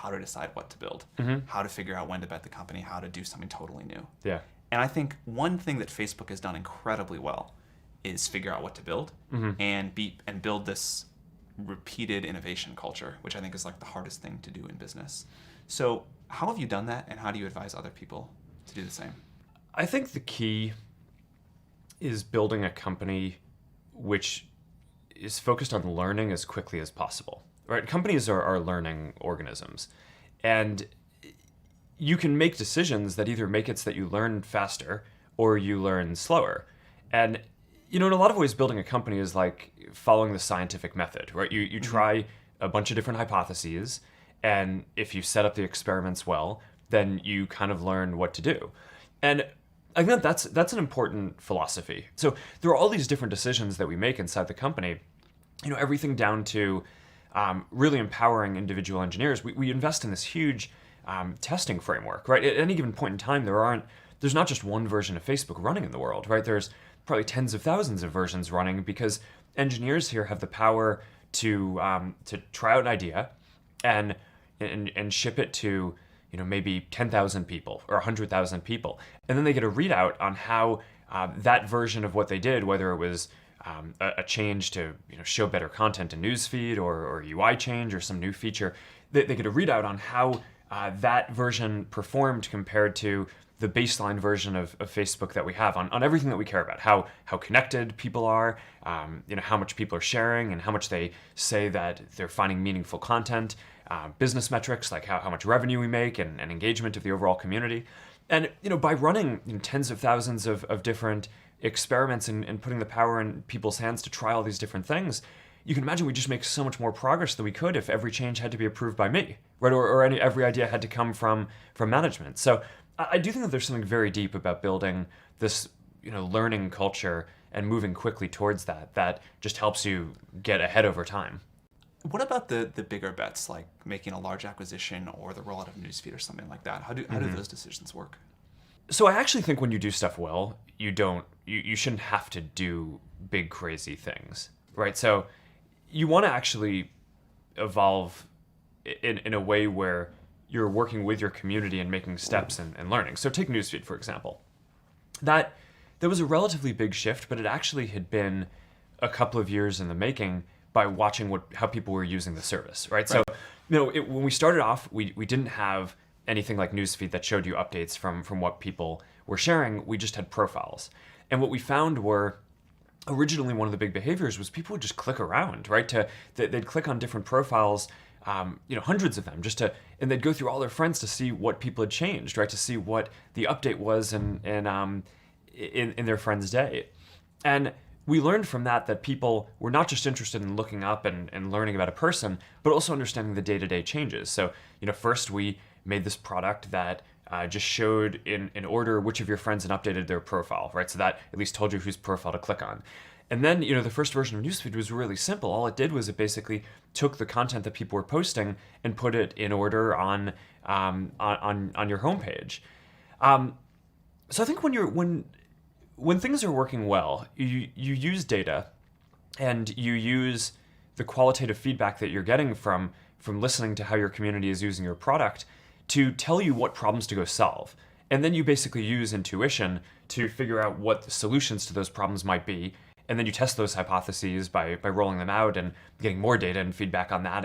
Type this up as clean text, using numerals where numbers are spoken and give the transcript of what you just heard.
how to decide what to build, how to figure out when to bet the company, how to do something totally new. Yeah. And I think one thing that Facebook has done incredibly well is figure out what to build and build this repeated innovation culture, which I think is like the hardest thing to do in business. So how have you done that, and how do you advise other people to do the same? I think the key is building a company which is focused on learning as quickly as possible. Right? Companies are learning organisms, and you can make decisions that either make it so that you learn faster or you learn slower. And in a lot of ways, building a company is like following the scientific method, right? You try a bunch of different hypotheses, and if you set up the experiments well, then you kind of learn what to do. And I think that's an important philosophy. So there are all these different decisions that we make inside the company, everything down to really empowering individual engineers. We invest in this huge testing framework, right? At any given point in time, there's not just one version of Facebook running in the world, right? There's probably tens of thousands of versions running, because engineers here have the power to try out an idea and ship it to maybe 10,000 people or 100,000 people, and then they get a readout on how that version of what they did, whether it was a change to show better content in newsfeed or UI change or some new feature, they get a readout on how that version performed compared to the baseline version of Facebook that we have on everything that we care about, how connected people are, how much people are sharing and how much they say that they're finding meaningful content, business metrics like how much revenue we make and engagement of the overall community. And by running tens of thousands of different experiments and putting the power in people's hands to try all these different things, you can imagine we just make so much more progress than we could if every change had to be approved by me, right? Or every idea had to come from management. So I do think that there's something very deep about building this, learning culture and moving quickly towards that just helps you get ahead over time. What about the bigger bets, like making a large acquisition or the rollout of newsfeed or something like that? How do those decisions work? So I actually think when you do stuff well, you shouldn't have to do big crazy things, right? So you want to actually evolve in a way where you're working with your community and making steps and learning. So take newsfeed, for example. That was a relatively big shift, but it actually had been a couple of years in the making by watching how people were using the service, right? So when we started off, we didn't have anything like newsfeed that showed you updates from what people were sharing. We just had profiles. And what we found were, originally one of the big behaviors was people would just click around, right? They'd click on different profiles, hundreds of them, and they'd go through all their friends to see what people had changed, right? To see what the update was in their friend's day. And we learned from that people were not just interested in looking up and learning about a person, but also understanding the day-to-day changes. So, first we made this product that just showed in order which of your friends had updated their profile, right? So that at least told you whose profile to click on. And then, the first version of newsfeed was really simple. All it did was it basically took the content that people were posting and put it in order on your homepage. So I think when things are working well, you use data and you use the qualitative feedback that you're getting from listening to how your community is using your product to tell you what problems to go solve. And then you basically use intuition to figure out what the solutions to those problems might be. And then you test those hypotheses by rolling them out and getting more data and feedback on that.